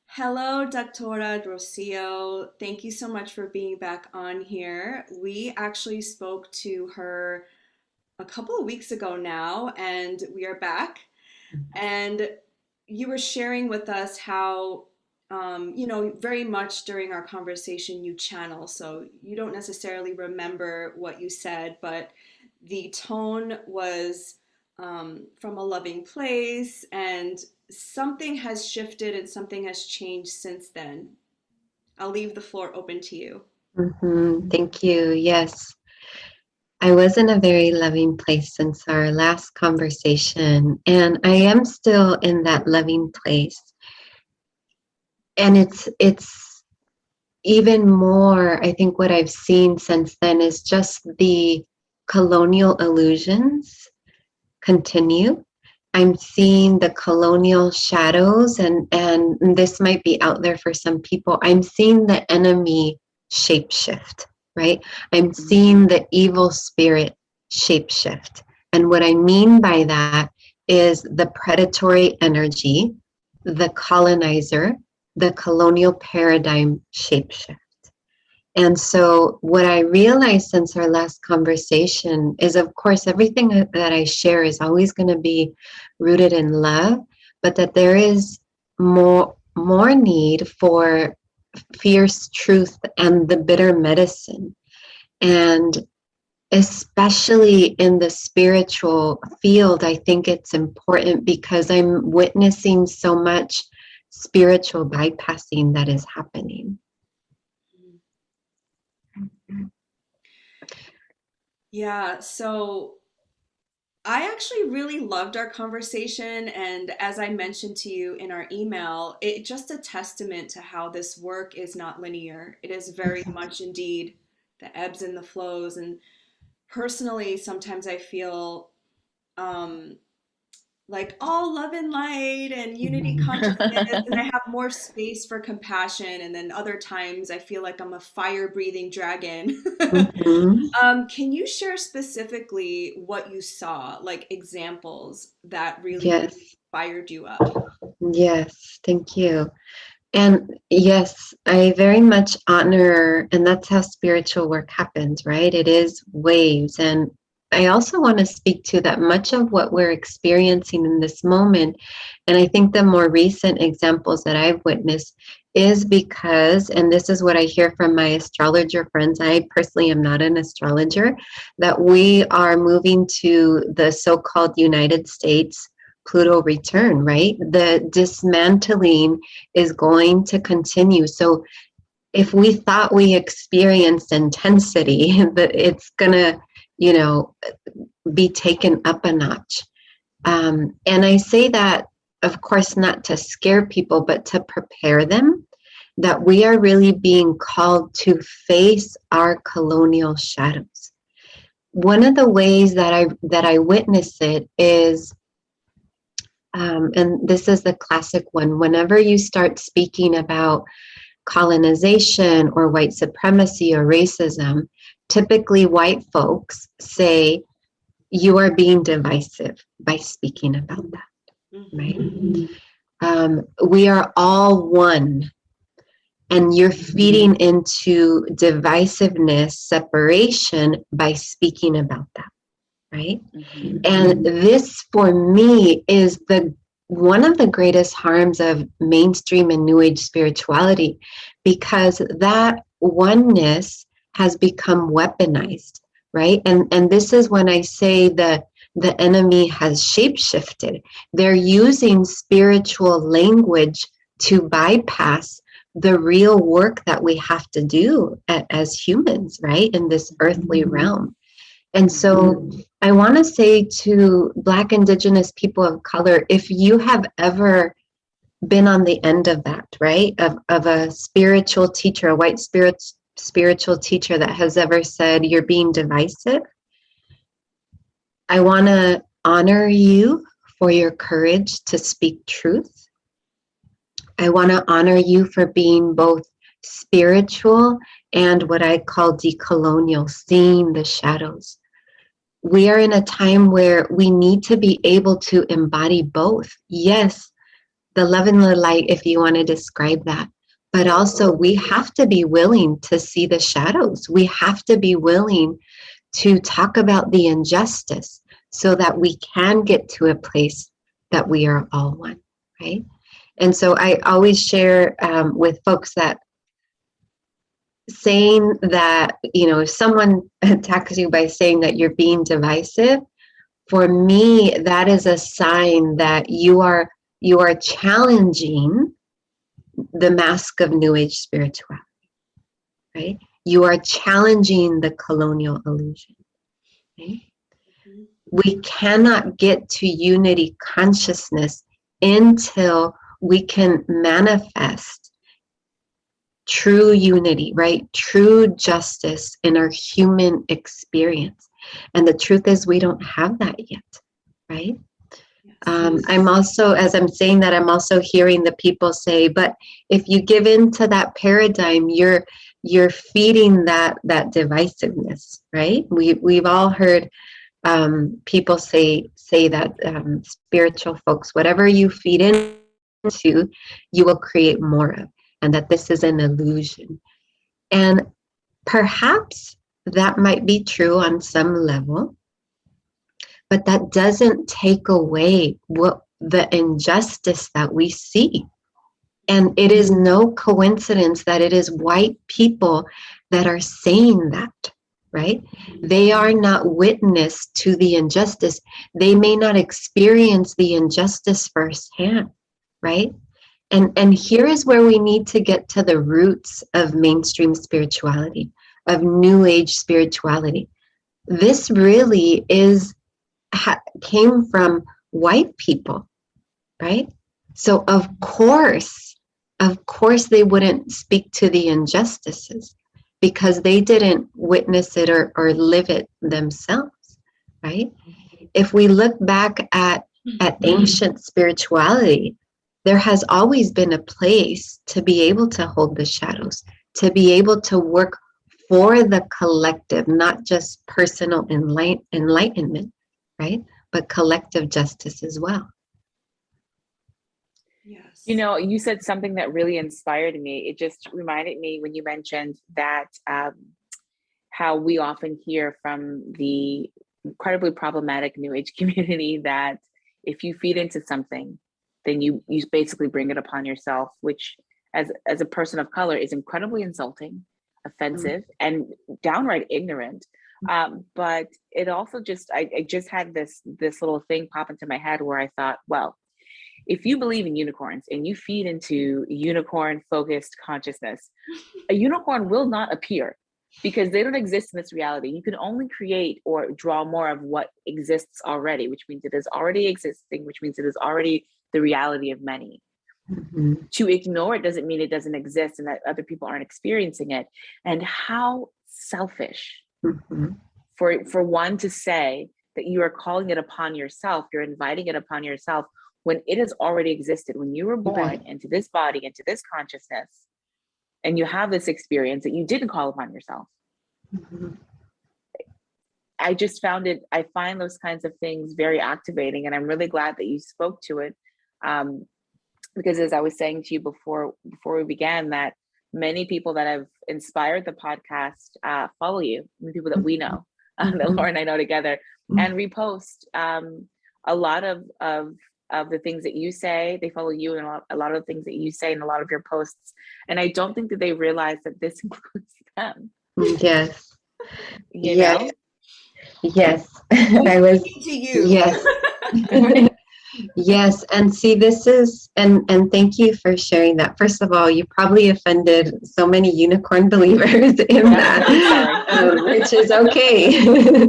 Hello, Dr. Rocio. Thank you so much for being back on here. We actually spoke to her a couple of weeks ago now, and we are back. And you were sharing with us how, very much during our conversation you channel. So you don't necessarily remember what you said, but the tone was from a loving place, and something has shifted and something has changed since then. I'll leave the floor open to you. Thank you. Yes, I was in a very loving place since our last conversation, and I am still in that loving place. And it's even more, I think what I've seen since then is just the colonial illusions continue. I'm seeing the colonial shadows, and this might be out there for some people. I'm seeing the enemy shapeshift, right? I'm seeing the evil spirit shapeshift. And what I mean by that is the predatory energy, the colonizer, the colonial paradigm shapeshift. And so, what I realized since our last conversation is, of course, everything that I share is always going to be rooted in love, but that there is more need for fierce truth and the bitter medicine. And especially in the spiritual field, I think it's important because I'm witnessing so much spiritual bypassing that is happening. Yeah, so I actually really loved our conversation. And as I mentioned to you in our email, it just a testament to how this work is not linear. It is very much indeed the ebbs and the flows. And personally, sometimes I feel um, like all love and light and unity consciousness, and I have more space for compassion. And then other times I feel like I'm a fire breathing dragon. Mhm. Can you share specifically what you saw, like examples that really Yes, fired you up? yes, thank you. And yes, I very much honor, and that's how spiritual work happens, right? It is waves. And I also want to speak to that much of what we're experiencing in this moment. And I think the more recent examples that I've witnessed is because, and this is what I hear from my astrologer friends, I personally am not an astrologer, that we are moving to the so called United States Pluto return, right? The dismantling is going to continue. So if we thought we experienced intensity, that it's gonna, you know, be taken up a notch. And I say that, of course, not to scare people, but to prepare them that we are really being called to face our colonial shadows. One of the ways that I witness it is and this is the classic one. Whenever you start speaking about colonization or white supremacy or racism, typically white folks say you are being divisive by speaking about that, right? Hmm. We are all one, and you're feeding into divisiveness, separation by speaking about that, right? And this, for me, is the one of the greatest harms of mainstream and new age spirituality, because that oneness has become weaponized, right? And this is when I say the enemy has shapeshifted. They're using spiritual language to bypass the real work that we have to do as humans, right, in this earthly realm. And so I want to say to Black, Indigenous people of color, if you have ever been on the end of that, right, of a spiritual teacher, a white spiritual teacher that has ever said you're being divisive, I want to honor you for your courage to speak truth. I want to honor you for being both spiritual and what I call decolonial, seeing the shadows. We are in a time where we need to be able to embody both. Yes, the love and the light, if you want to describe that. But also, we have to be willing to see the shadows. We have to be willing to talk about the injustice so that we can get to a place that we are all one, right? And so I always share with folks that saying that, if someone attacks you by saying that you're being divisive, for me, that is a sign that you are challenging the mask of New Age spirituality, right? You are challenging the colonial illusion, right? We cannot get to unity consciousness until we can manifest true unity, right? True justice in our human experience. And the truth is, we don't have that yet, right? I'm also, as I'm saying that, I'm also hearing the people say, but if you give in to that paradigm, you're feeding that divisiveness, right? We've all heard people say that spiritual folks, whatever you feed into, you will create more of, and that this is an illusion. And perhaps that might be true on some level, but that doesn't take away what the injustice that we see. And it is no coincidence that it is white people that are saying that, right? They are not witness to the injustice. They may not experience the injustice firsthand, right? And here is where we need to get to the roots of mainstream spirituality, of New Age spirituality. This really came from white people, right? So of course they wouldn't speak to the injustices because they didn't witness it or live it themselves, right? If we look back at ancient spirituality, there has always been a place to be able to hold the shadows, to be able to work for the collective, not just personal enlightenment, right? But collective justice as well. Yes. You said something that really inspired me. It just reminded me when you mentioned that how we often hear from the incredibly problematic New Age community that if you feed into something, then you basically bring it upon yourself, which as a person of color is incredibly insulting, offensive, and downright ignorant. But it also I just had this little thing pop into my head where I thought, well, if you believe in unicorns and you feed into unicorn focused consciousness, a unicorn will not appear because they don't exist in this reality. You can only create or draw more of what exists already, which means it is already existing, which means it is already the reality of many. Mm-hmm. To ignore it doesn't mean it doesn't exist and that other people aren't experiencing it. And how selfish for one to say that you are calling it upon yourself, you're inviting it upon yourself when it has already existed, when you were born into this body, into this consciousness, and you have this experience that you didn't call upon yourself. Mm-hmm. I find those kinds of things very activating, and I'm really glad that you spoke to it. Because as I was saying to you before we began, that many people that have inspired the podcast follow you, the people that we know, that Laura and I know together, and repost a lot of the things that you say. They follow you and a lot of the things that you say in a lot of your posts. And I don't think that they realize that this includes them. Yes. You know? Yes. I was to you. Yes. Yes. And see, this is, and thank you for sharing that. First of all, you probably offended so many unicorn believers in that, which is okay.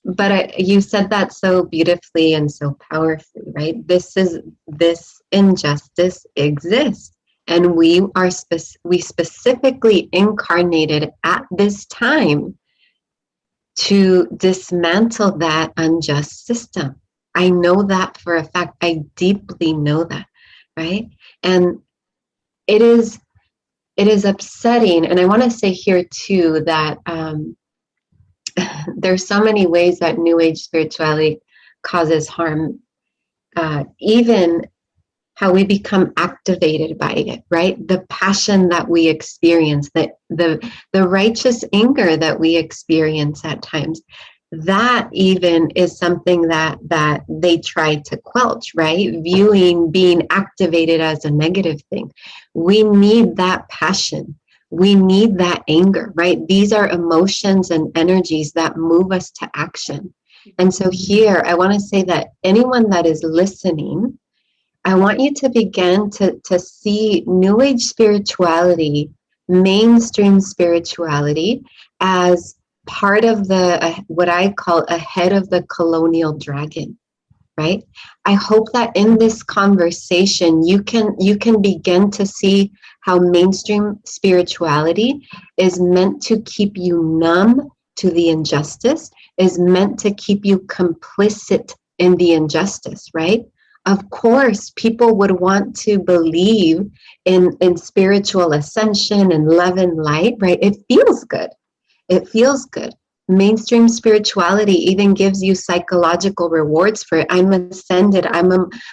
But you said that so beautifully and so powerfully, right? This injustice exists, and we specifically incarnated at this time to dismantle that unjust system. I know that for a fact. I deeply know that, right? And it is upsetting. And I want to say here too that there's so many ways that New Age spirituality causes harm, even how we become activated by it, right? The passion that we experience, the righteous anger that we experience at times, that even is something that they try to quelch, right? Viewing being activated as a negative thing. We need that passion. We need that anger, right? These are emotions and energies that move us to action. And so here, I want to say that anyone that is listening, I want you to begin to see New Age spirituality, mainstream spirituality, as part of the what I call ahead of the colonial dragon, right? I hope that in this conversation you can begin to see how mainstream spirituality is meant to keep you numb to the injustice, is meant to keep you complicit in the injustice, right? Of course, people would want to believe in spiritual ascension and love and light, right? It feels good. It feels good. Mainstream spirituality even gives you psychological rewards for it. I'm ascended. I'm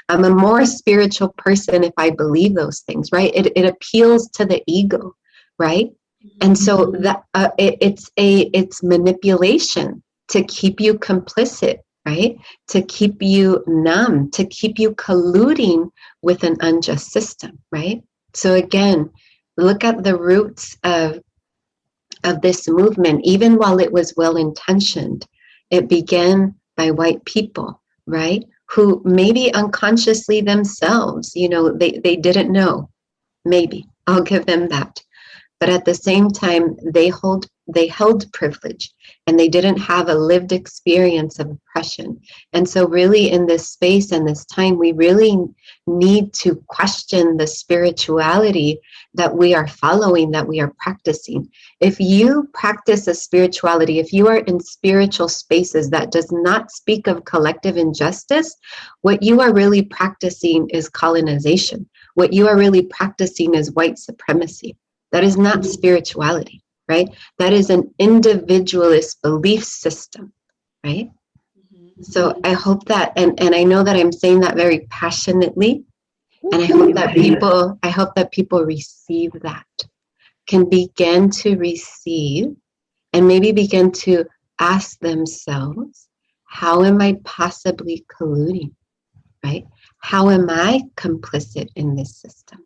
a more spiritual person if I believe those things, right? It appeals to the ego, right? And so that it's manipulation to keep you complicit, right? To keep you numb, to keep you colluding with an unjust system, right? So again, look at the roots of this movement. Even while it was well-intentioned, it began by white people, right? Who maybe unconsciously themselves, they didn't know. Maybe, I'll give them that. But at the same time, they held privilege, and they didn't have a lived experience of oppression. And so really in this space and this time, we really need to question the spirituality that we are following, that we are practicing. If you practice a spirituality, if you are in spiritual spaces that does not speak of collective injustice, what you are really practicing is colonization. What you are really practicing is white supremacy. That is not spirituality, right? That is an individualist belief system, right? So I hope that, and I know that I'm saying that very passionately, and I hope that people receive that, can begin to receive, and maybe begin to ask themselves, how am I possibly colluding, right? How am I complicit in this system?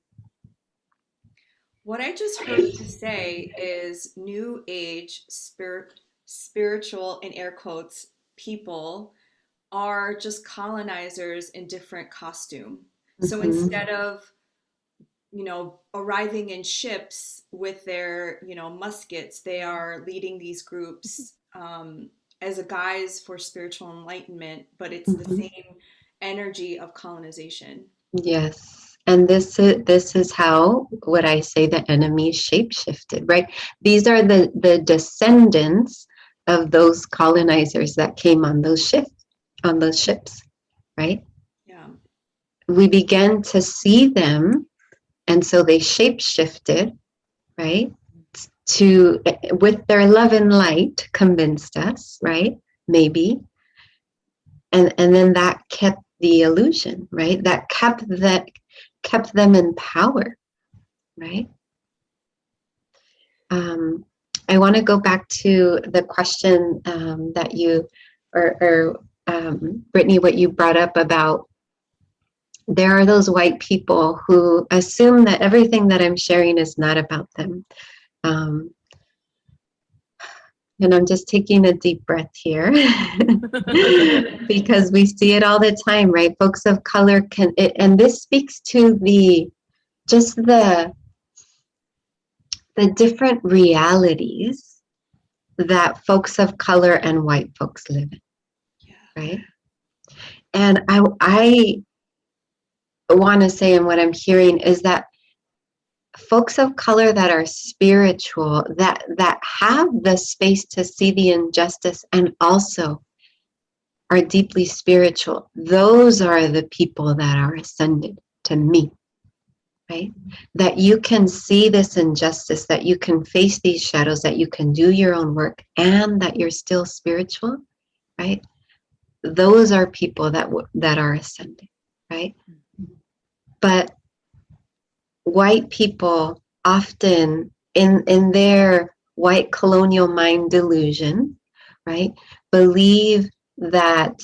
What I just heard you say is new age spiritual in air quotes people are just colonizers in different costume. So instead of, arriving in ships with their, muskets, they are leading these groups as a guise for spiritual enlightenment, but it's the same energy of colonization. Yes. And this is how, what I say, the enemy shapeshifted, right? These are the descendants of those colonizers that came on those ships, right? Yeah. We began to see them, and so they shapeshifted, right? To, with their love and light, convinced us, right? Maybe. And then that kept the illusion, right? That kept them in power, right? I want to go back to the question that you, or Brittany, what you brought up about, there are those white people who assume that everything that I'm sharing is not about them. And I'm just taking a deep breath here because we see it all the time, right? Folks of color and this speaks to the different realities that folks of color and white folks live in, right? And I want to say, and what I'm hearing is that folks of color that are spiritual, that have the space to see the injustice and also are deeply spiritual, those are the people that are ascended to me, right? That you can see this injustice, that you can face these shadows, that you can do your own work, and that you're still spiritual, right? Those are people that are ascended, right? But white people often in their white colonial mind delusion, right, believe that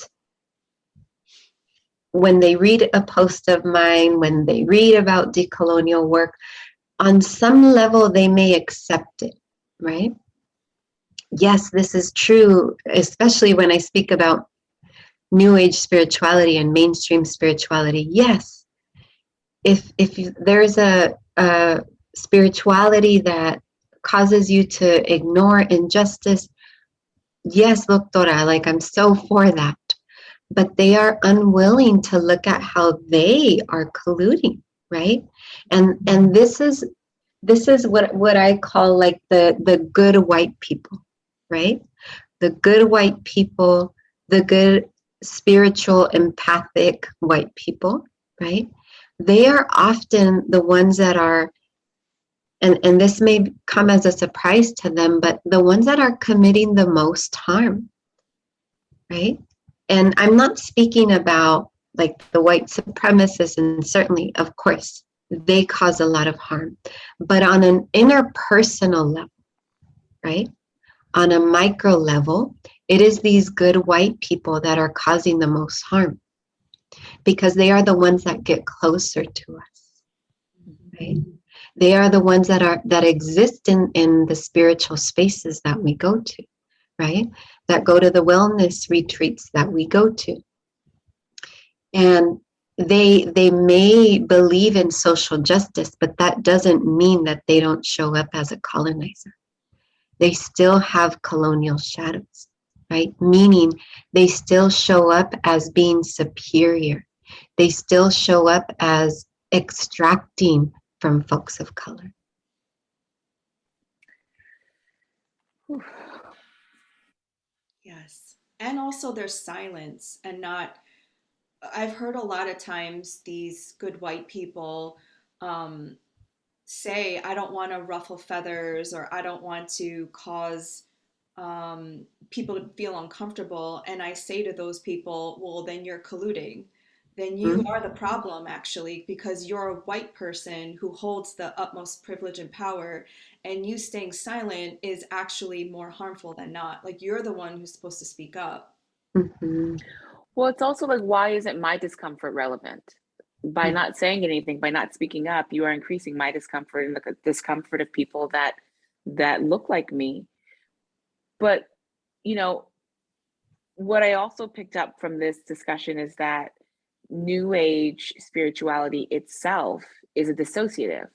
when they read a post of mine, when they read about decolonial work, on some level they may accept it, right? Yes, this is true, especially when I speak about New Age spirituality and mainstream spirituality. Yes, if there's a spirituality that causes you to ignore injustice, yes, doctora, like I'm so for that. But they are unwilling to look at how they are colluding, right? And this is what I call like the good white people, right? The good white people, the good spiritual empathic white people, right? They are often the ones that are, and this may come as a surprise to them, but the ones that are committing the most harm, right? And I'm not speaking about like the white supremacists, and certainly, of course, they cause a lot of harm. But on an interpersonal level, right? On a micro level, it is these good white people that are causing the most harm because they are the ones that get closer to us, right? They are the ones that exist in the spiritual spaces that we go to, right? That go to the wellness retreats that we go to. And they may believe in social justice, but that doesn't mean that they don't show up as a colonizer. They still have colonial shadows, right? Meaning they still show up as being superior. They still show up as extracting from folks of color. Yes. And also their silence and not, I've heard a lot of times these good white people say, I don't want to ruffle feathers or I don't want to cause people to feel uncomfortable. And I say to those people, well, then you're colluding. Then you are the problem, actually, because you're a white person who holds the utmost privilege and power, and you staying silent is actually more harmful than not. Like, you're the one who's supposed to speak up. Mm-hmm. Well, it's also like, why isn't my discomfort relevant? By not saying anything, by not speaking up, you are increasing my discomfort and the discomfort of people that look like me. But, you know, what I also picked up from this discussion is that New Age spirituality itself is a dissociative.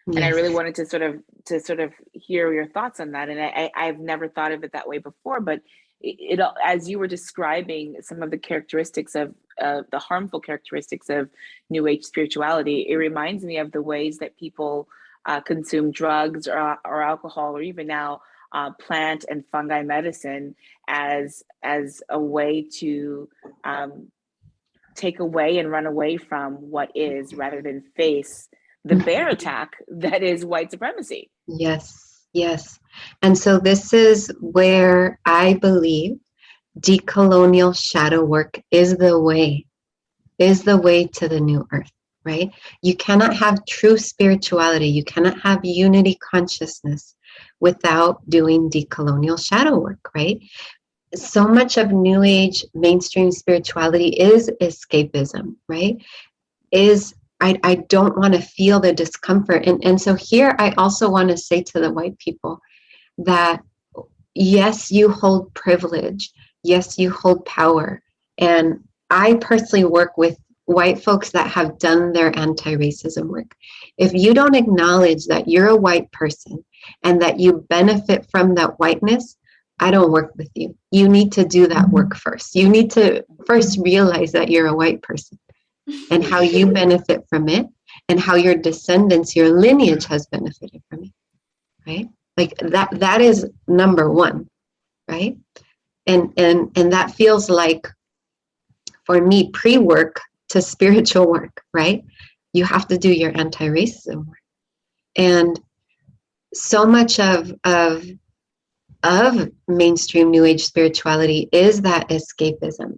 Yes. And I really wanted to sort of hear your thoughts on that. And I've never thought of it that way before, but it as you were describing some of the characteristics of the harmful characteristics of New Age spirituality, it reminds me of the ways that people consume drugs or alcohol, or even now plant and fungi medicine as a way to take away and run away from what is, rather than face the bear attack that is white supremacy. Yes, yes. And so this is where I believe decolonial shadow work is the way to the new earth, right? You cannot have true spirituality, you cannot have unity consciousness without doing decolonial shadow work, right? So much of New Age mainstream spirituality is escapism, right? I don't want to feel the discomfort. And so here I also want to say to the white people that yes, you hold privilege. Yes, you hold power. And I personally work with white folks that have done their anti-racism work. If you don't acknowledge that you're a white person and that you benefit from that whiteness, I don't work with you. You need to do that work first. You need to first realize that you're a white person and how you benefit from it and how your descendants, your lineage has benefited from it, right? Like that is number one, right? And that feels like, for me, pre-work to spiritual work, right? You have to do your anti-racism work. And so much of mainstream New Age spirituality is that escapism.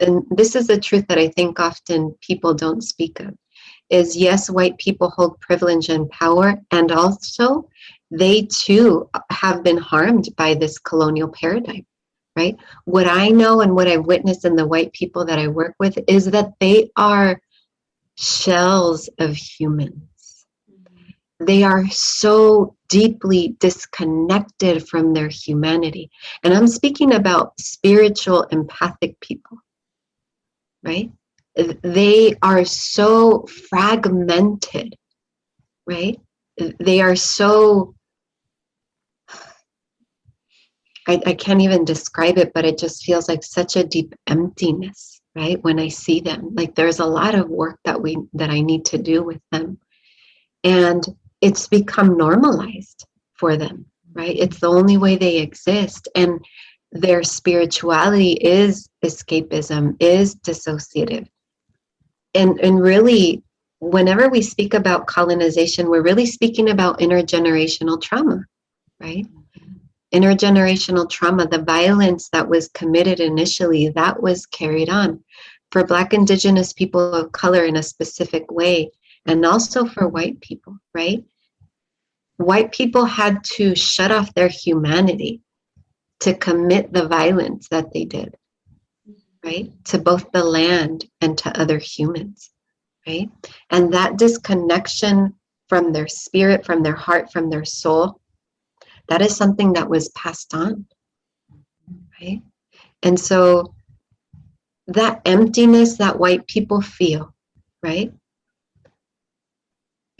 And this is the truth that I think often people don't speak of, is yes, white people hold privilege and power, and also they too have been harmed by this colonial paradigm, right? What I know and what I've witnessed in the white people that I work with is that they are shells of humans. They are so deeply disconnected from their humanity. And I'm speaking about spiritual, empathic people, right? They are so fragmented, right? They are so, I can't even describe it, but it just feels like such a deep emptiness, right? When I see them, like there's a lot of work that I need to do with them. And it's become normalized for them, right? It's the only way they exist. And their spirituality is escapism, is dissociative. And really, whenever we speak about colonization, we're really speaking about intergenerational trauma, right? Intergenerational trauma, the violence that was committed initially, that was carried on for Black, Indigenous people of color in a specific way, and also for white people, right? White people had to shut off their humanity to commit the violence that they did, right? To both the land and to other humans, right? And that disconnection from their spirit, from their heart, from their soul, that is something that was passed on, right? And so that emptiness that white people feel, right,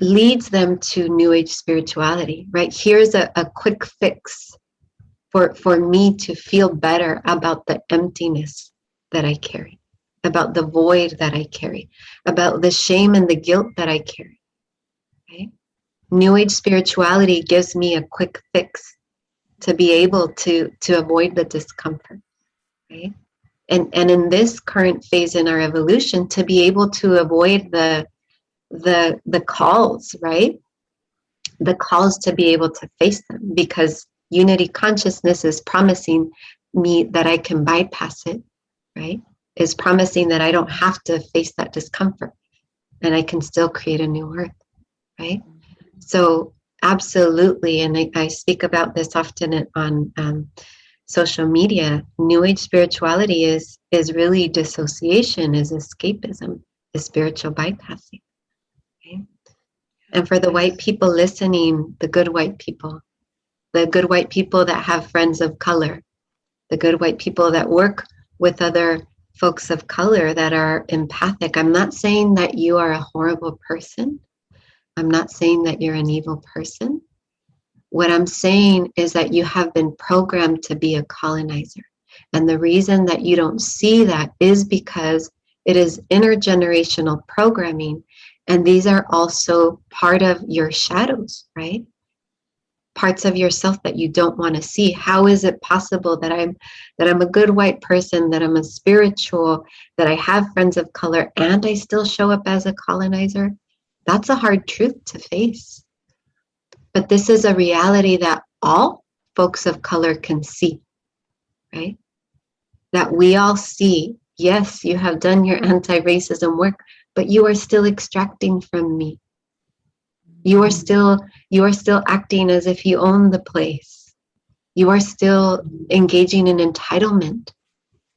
leads them to New Age spirituality, right? Here's a quick fix for me to feel better about the emptiness that I carry, about the void that I carry, about the shame and the guilt that I carry, right? New Age spirituality gives me a quick fix to be able to avoid the discomfort, right? And in this current phase in our evolution, to be able to avoid the calls, right? The calls to be able to face them, because unity consciousness is promising me that I can bypass it, right? Is promising that I don't have to face that discomfort and I can still create a new earth, right? So absolutely, and I speak about this often on social media. New Age spirituality is really dissociation, is escapism, is spiritual bypassing. Okay? And for the white people listening, the good white people that have friends of color, the good white people that work with other folks of color that are empathic. I'm not saying that you are a horrible person. I'm not saying that you're an evil person. What I'm saying is that you have been programmed to be a colonizer. And the reason that you don't see that is because it is intergenerational programming. And these are also part of your shadows, right? Parts of yourself that you don't want to see. How is it possible that I'm a good white person, that I'm a spiritual, that I have friends of color, and I still show up as a colonizer? That's a hard truth to face. But this is a reality that all folks of color can see, right? That we all see. Yes, you have done your anti-racism work, but you are still extracting from me. You are still acting as if you own the place. You are still engaging in entitlement,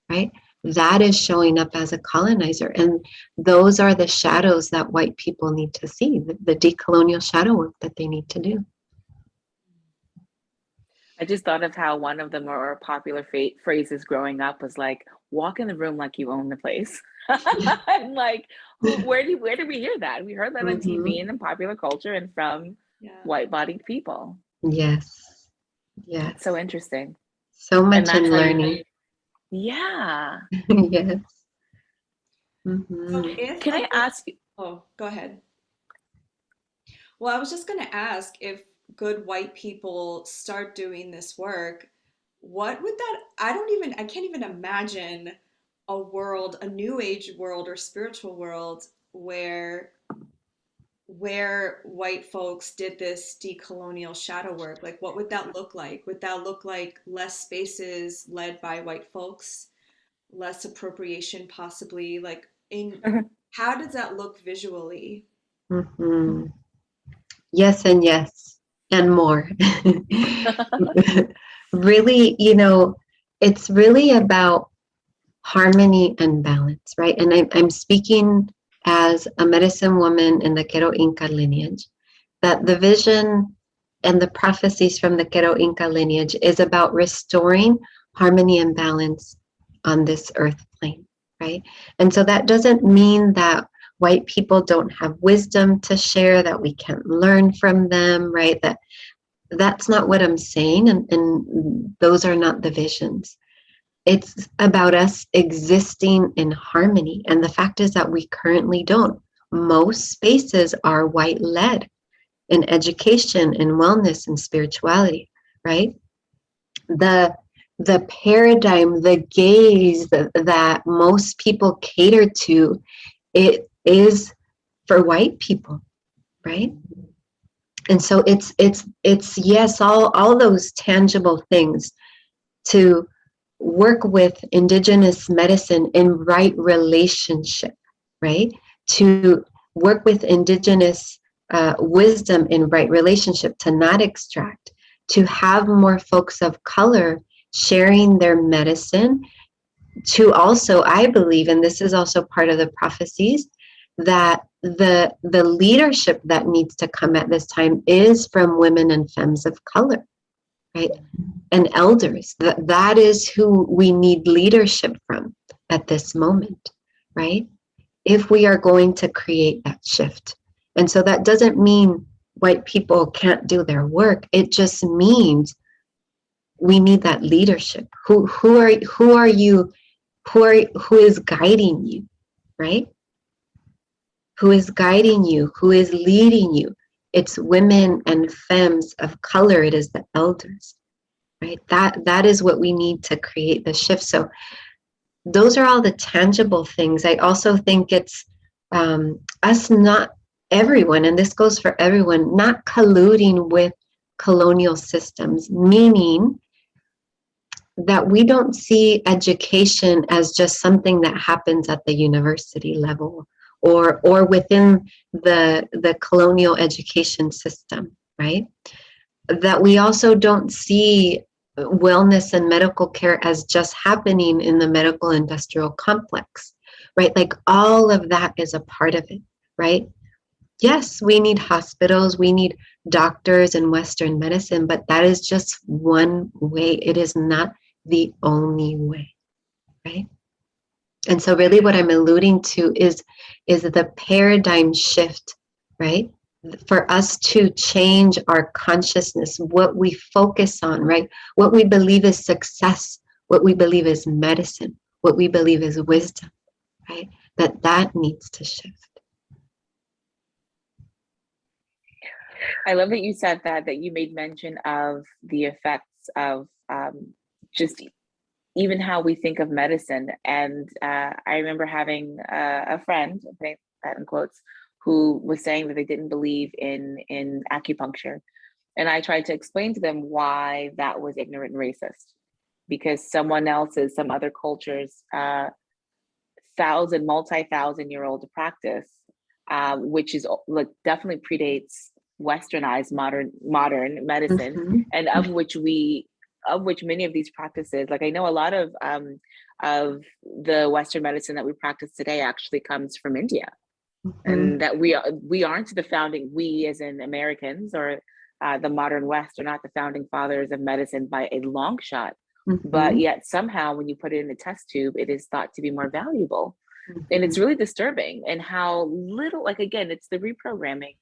right? That is showing up as a colonizer. And those are the shadows that white people need to see, the decolonial shadow work that they need to do. I just thought of how one of the more popular phrases growing up was like, walk in the room like you own the place. And like, where did we hear that? We heard that on TV and in popular culture and from white-bodied people. Yes. Yes. That's so interesting. So much in learning. Yeah. Yes. So Can I ask you? Oh, go ahead. Well, I was just going to ask, if good white people start doing this work, what would that, I can't even imagine a world, a new age world or spiritual world where white folks did this decolonial shadow work. Like, what would that look like? Would that look like less spaces led by white folks, less appropriation possibly? Like, how does that look visually? Mm-hmm. Yes, and yes, and more. Really, it's really about harmony and balance, right? And I'm speaking as a medicine woman in the Quero Inca lineage, that the vision and the prophecies from the Quero Inca lineage is about restoring harmony and balance on this earth plane, right? And so that doesn't mean that white people don't have wisdom to share, that we can't learn from them, right? That's not what I'm saying, and those are not the visions. It's about us existing in harmony. And the fact is that we currently don't. Most spaces are white led in education, in wellness, and spirituality, right? The paradigm, the gaze that most people cater to, it is for white people, right? And so it's yes, all those tangible things to work with indigenous medicine in right relationship, right? To work with indigenous wisdom in right relationship, to not extract, to have more folks of color sharing their medicine, to also, I believe, and this is also part of the prophecies, that the leadership that needs to come at this time is from women and femmes of color, right? And elders. That is who we need leadership from at this moment, right? If we are going to create that shift. And so that doesn't mean white people can't do their work. It just means we need that leadership. Who are you? Who is guiding you, right? Who is guiding you? Who is leading you? It's women and femmes of color. It is the elders, right? That is what we need to create the shift. So those are all the tangible things. I also think it's us, not everyone, and this goes for everyone, not colluding with colonial systems, meaning that we don't see education as just something that happens at the university level or within the colonial education system, right? That we also don't see wellness and medical care as just happening in the medical industrial complex, right? Like all of that is a part of it, right? Yes, we need hospitals, we need doctors in Western medicine, but that is just one way. It is not the only way, right? And so really what I'm alluding to is the paradigm shift, right? For us to change our consciousness, what we focus on, right? What we believe is success, what we believe is medicine, what we believe is wisdom, right? That needs to shift. I love that you said that you made mention of the effects of just even how we think of medicine. And I remember having a friend, I think that in quotes, who was saying that they didn't believe in acupuncture. And I tried to explain to them why that was ignorant and racist, because some other culture's multi-thousand-year-old practice, which is like definitely predates westernized modern medicine, Mm-hmm. and of which many of these practices, like I know a lot of the Western medicine that we practice today actually comes from India. Mm-hmm. And that we aren't the founding, we as in Americans or the modern West are not the founding fathers of medicine by a long shot. Mm-hmm. But yet somehow when you put it in a test tube, it is thought to be more valuable. Mm-hmm. And it's really disturbing, and how little, like again, it's the reprogramming,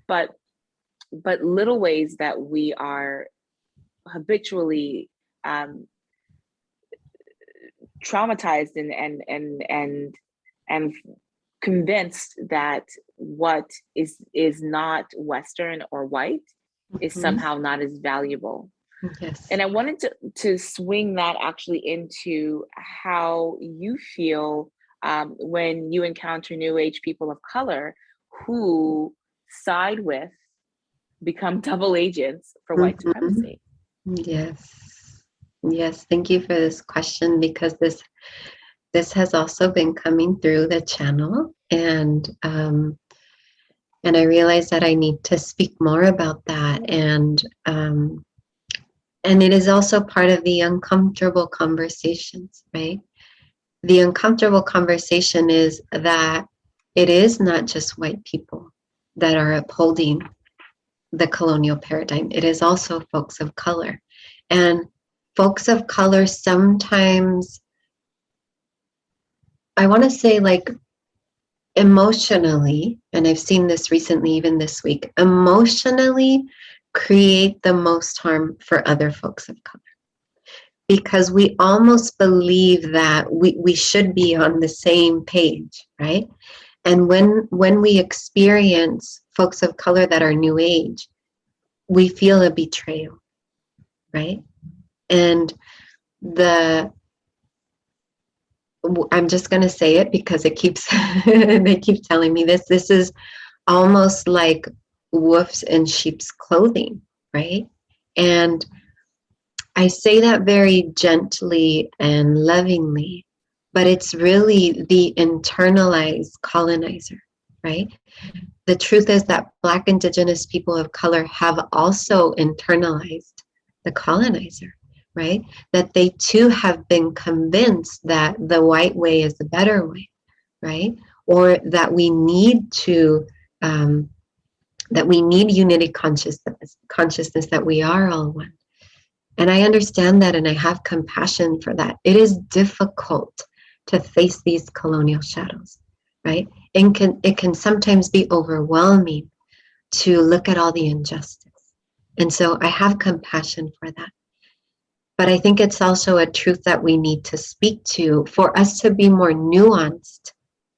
but little ways that we are habitually traumatized and convinced that what is not Western or white is Mm-hmm. somehow not as valuable. Yes. And I wanted to swing that actually into how you feel when you encounter New Age people of color who side with, become double agents for white Mm-hmm. supremacy. Yes, thank you for this question, because this has also been coming through the channel, and And I realized that I need to speak more about that. And it is also part of the uncomfortable conversations, right? The uncomfortable conversation is that it is not just white people that are upholding the colonial paradigm. It is also folks of color. And folks of color sometimes, I want to say, like, emotionally, and I've seen this recently, even this week, emotionally create the most harm for other folks of color. Because we almost believe that we should be on the same page, right? And when we experience folks of color that are new age, we feel a betrayal, right? And I'm just going to say it because it keeps they keep telling me this. This is almost like wolves in sheep's clothing, right? And I say that very gently and lovingly, but it's really the internalized colonizer, right? The truth is that Black, Indigenous people of color have also internalized the colonizer, right? That they too have been convinced that the white way is the better way, right? Or that we need to, that we need unity consciousness, that we are all one. And I understand that, and I have compassion for that. It is difficult to face these colonial shadows, right? And it can sometimes be overwhelming to look at all the injustice. And so I have compassion for that. But I think it's also a truth that we need to speak to for us to be more nuanced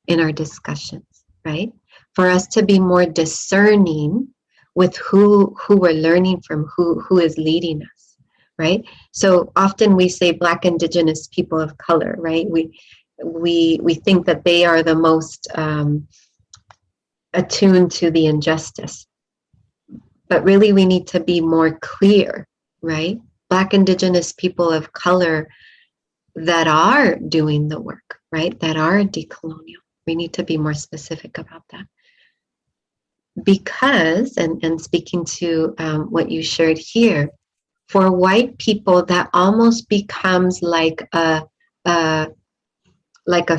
in our discussions, right? For us to be more discerning with who we're learning from, who is leading us, right? So often we say Black, Indigenous people of color, right? We think that they are the most attuned to the injustice. But really we need to be more clear, right? Black, Indigenous people of color that are doing the work, right? That are decolonial. We need to be more specific about that. Because, and speaking to what you shared here, for white people, that almost becomes like a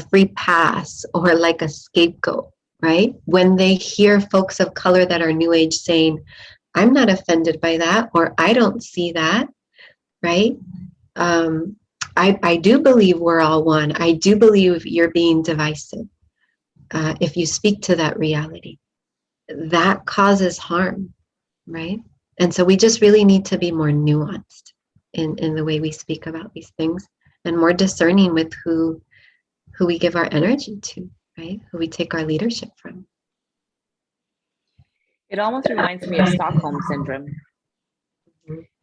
free pass or like a scapegoat, right? When they hear folks of color that are new age saying, I'm not offended by that, or I don't see that, right? I do believe we're all one. I do believe you're being divisive. If you speak to that reality, that causes harm, right? And so we just really need to be more nuanced in the way we speak about these things, and more discerning with who we give our energy to, right? Who we take our leadership from. It almost reminds me of Stockholm syndrome.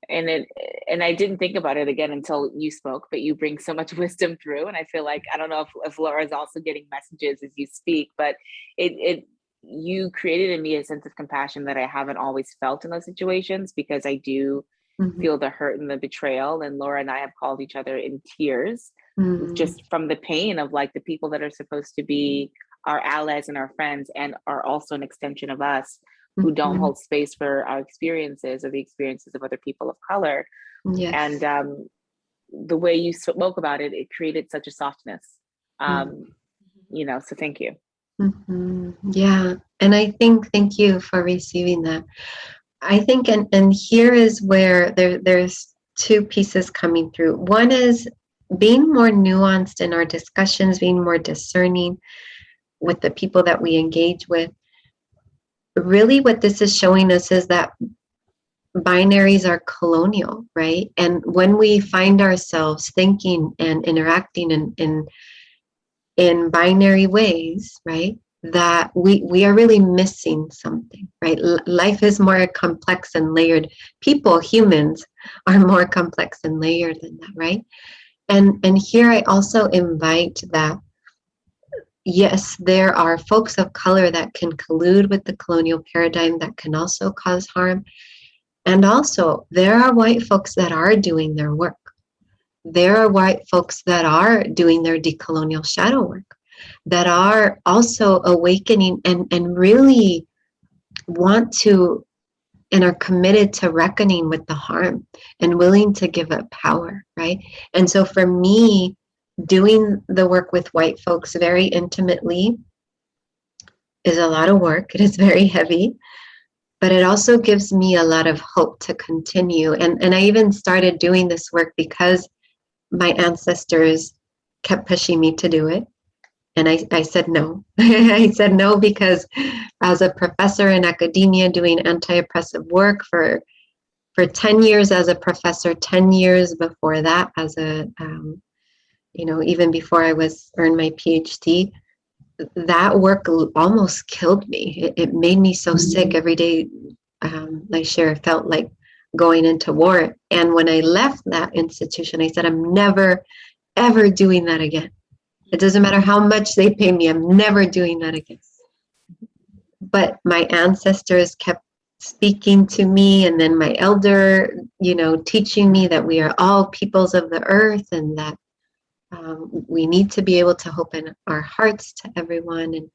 And I didn't think about it again until you spoke, but you bring so much wisdom through. And I feel like, I don't know if Laura's also getting messages as you speak, but you created in me a sense of compassion that I haven't always felt in those situations, because I do feel the hurt and the betrayal. And Laura and I have called each other in tears, just from the pain of like the people that are supposed to be our allies and our friends, and are also an extension of us, who don't hold space for our experiences or the experiences of other people of color. Yes. And the way you spoke about it, it created such a softness. You know, so thank you. Yeah. And I think, thank you for receiving that. I think, and here is where there's two pieces coming through. One is being more nuanced in our discussions, being more discerning with the people that we engage with. Really what this is showing us is that binaries are colonial, right? And when we find ourselves thinking and interacting in binary ways, right, that we are really missing something, right? Life is more complex and layered. People, humans, are more complex and layered than that, right? And here I also invite that, yes, there are folks of color that can collude with the colonial paradigm that can also cause harm. And also, there are white folks that are doing their work. There are white folks that are doing their decolonial shadow work, that are also awakening and really want to and are committed to reckoning with the harm and willing to give up power, right? And so for me, doing the work with white folks very intimately is a lot of work. It is very heavy, but it also gives me a lot of hope to continue. And I even started doing this work because my ancestors kept pushing me to do it. And I said no. I said no because as a professor in academia doing anti-oppressive work for 10 years as a professor, 10 years before that as a, even before I earned my PhD, that work almost killed me. It made me so sick every day. I sure felt like going into war. And when I left that institution, I said, I'm never, ever doing that again. It doesn't matter how much they pay me. I'm never doing that again. But my ancestors kept speaking to me, and then my elder, teaching me that we are all peoples of the earth, and that we need to be able to open our hearts to everyone.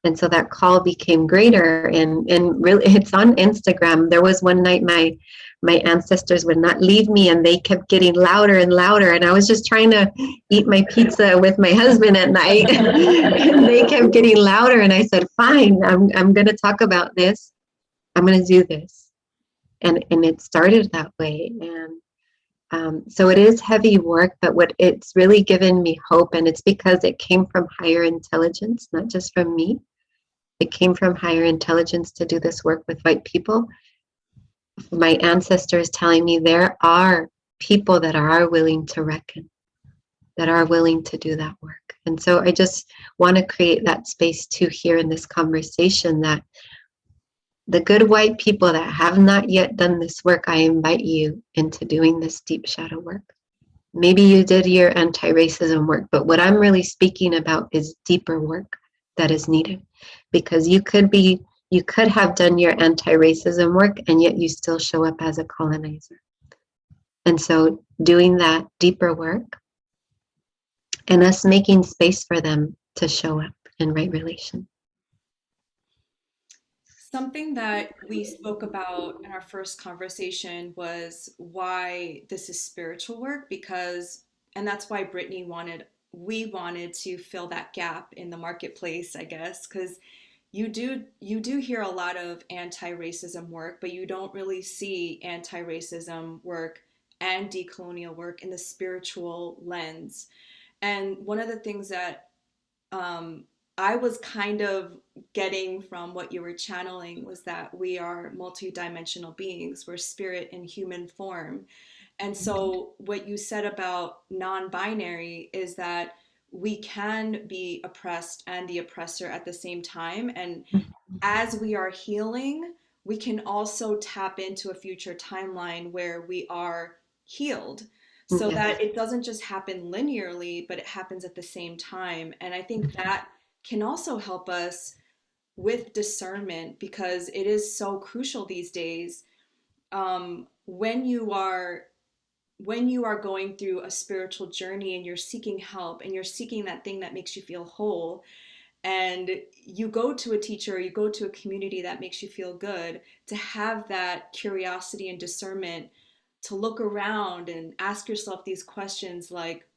And so that call became greater. And really, it's on Instagram. There was one night my ancestors would not leave me, and they kept getting louder and louder. And I was just trying to eat my pizza with my husband at night, and they kept getting louder. And I said, fine, I'm going to talk about this. I'm going to do this. And it started that way. And so it is heavy work, but what it's really given me hope, and it's because it came from higher intelligence, not just from me. It came from higher intelligence to do this work with white people. My ancestors telling me there are people that are willing to reckon, that are willing to do that work. And so I just want to create that space too here in this conversation, that the good white people that have not yet done this work, I invite you into doing this deep shadow work. Maybe you did your anti-racism work, but what I'm really speaking about is deeper work that is needed, because you could have done your anti-racism work and yet you still show up as a colonizer. And so doing that deeper work and us making space for them to show up in right relation. Something that we spoke about in our first conversation was why this is spiritual work, and that's why we wanted to fill that gap in the marketplace, I guess, because you do hear a lot of anti-racism work, but you don't really see anti-racism work and decolonial work in the spiritual lens. And one of the things that I was kind of getting from what you were channeling was that we are multidimensional beings. We're spirit in human form. And so what you said about non-binary is that we can be oppressed and the oppressor at the same time. And as we are healing, we can also tap into a future timeline where we are healed, so that it doesn't just happen linearly, but it happens at the same time. And I think that can also help us with discernment, because it is so crucial these days. When you are going through a spiritual journey and you're seeking help and you're seeking that thing that makes you feel whole, and you go to a teacher, you go to a community that makes you feel good, to have that curiosity and discernment to look around and ask yourself these questions, like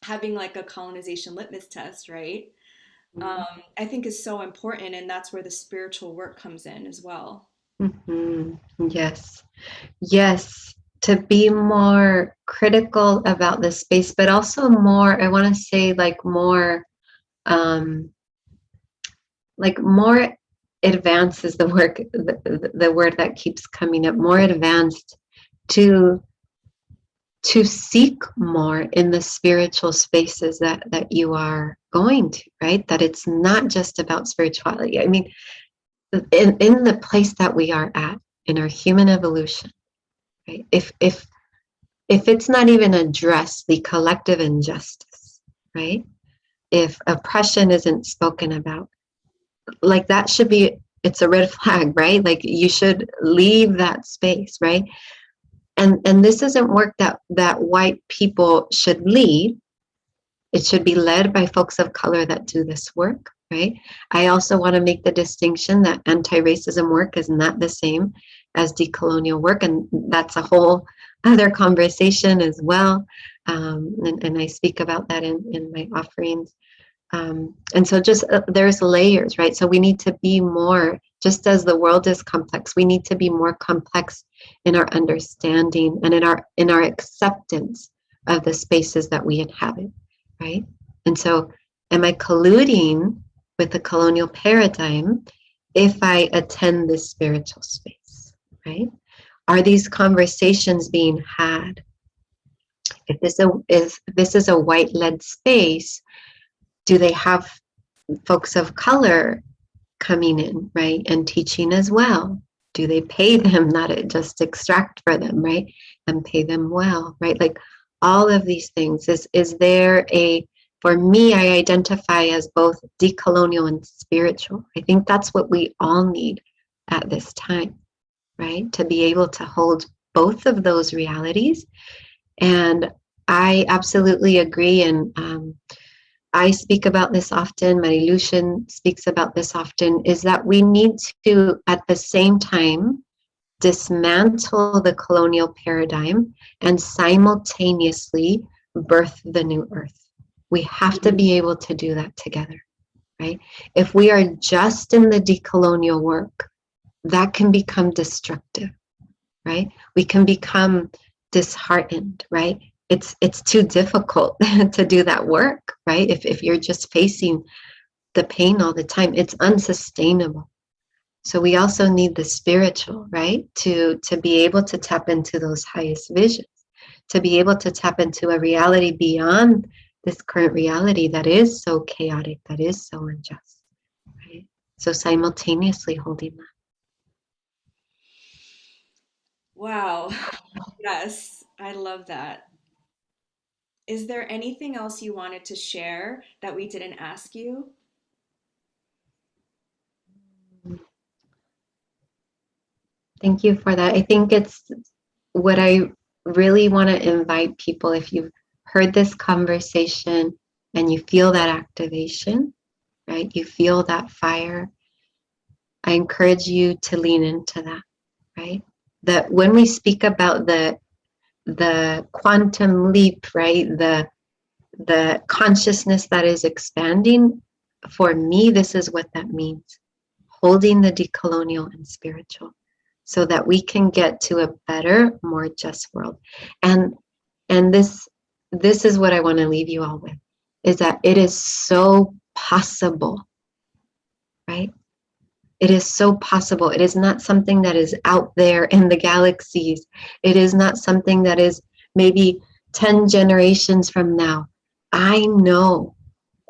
having like a colonization litmus test, right? I think is so important, and that's where the spiritual work comes in as well. Mm-hmm. Yes, to be more critical about the space, but also more, I want to say more advanced is the word that keeps coming up, more advanced, to seek more in the spiritual spaces that you are going to, right? That it's not just about spirituality. I mean, in the place that we are at in our human evolution, right? If it's not even addressed, the collective injustice, right? If oppression isn't spoken about, like that should be, it's a red flag, right? Like you should leave that space, right? And this isn't work that white people should lead. It should be led by folks of color that do this work, right? I also want to make the distinction that anti-racism work is not the same as decolonial work, and that's a whole other conversation as well. And I speak about that in my offerings. And so just there's layers, right? So we need to be more, just as the world is complex, we need to be more complex in our understanding and in our acceptance of the spaces that we inhabit, right? And so am I colluding with the colonial paradigm if I attend this spiritual space, right? Are these conversations being had? If this is a white-led space, do they have folks of color coming in, right, and teaching as well? Do they pay them, not just extract for them, right, and pay them well, right? Like all of these things. Is there a, for me, I identify as both decolonial and spiritual. I think that's what we all need at this time, right? To be able to hold both of those realities. And I absolutely agree. And I speak about this often, Marilucian speaks about this often, is that we need to, at the same time, dismantle the colonial paradigm and simultaneously birth the new earth. We have to be able to do that together, right? If we are just in the decolonial work, that can become destructive, right? We can become disheartened, right? It's too difficult to do that work, right? If you're just facing the pain all the time, it's unsustainable. So we also need the spiritual, right? To be able to tap into those highest visions, to be able to tap into a reality beyond this current reality that is so chaotic, that is so unjust, right? So simultaneously holding that. Wow. Yes, I love that. Is there anything else you wanted to share that we didn't ask you? Thank you for that. I think it's what I really want to invite people, if you've heard this conversation and you feel that activation, right? You feel that fire. I encourage you to lean into that, right? That when we speak about the quantum leap, right? The consciousness that is expanding, for me, this is what that means. Holding the decolonial and spiritual, so that we can get to a better, more just world. And this is what I want to leave you all with, is that it is so possible, right? It is so possible. It is not something that is out there in the galaxies. It is not something that is maybe 10 generations from now. I know,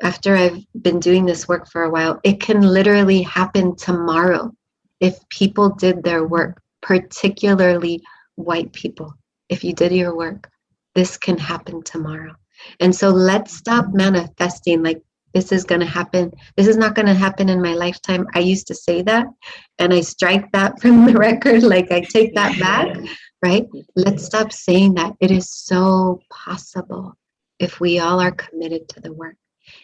after I've been doing this work for a while, it can literally happen tomorrow if people did their work, particularly white people. If you did your work, this can happen tomorrow. And so let's stop manifesting like this is going to happen. This is not going to happen in my lifetime. I used to say that, and I strike that from the record. Like I take that back, right? Let's stop saying that. It is so possible if we all are committed to the work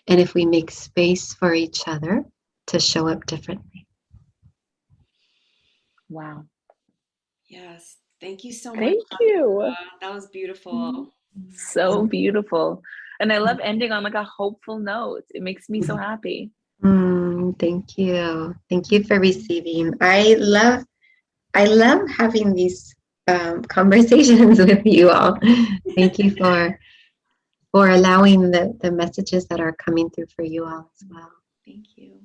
and if we make space for each other to show up differently. Wow. Yes. Thank you so much. Thank you. That was beautiful. So beautiful. And I love ending on like a hopeful note. It makes me so happy. Thank you. Thank you for receiving. I love having these conversations with you all. Thank you for allowing the messages that are coming through for you all as well. Thank you.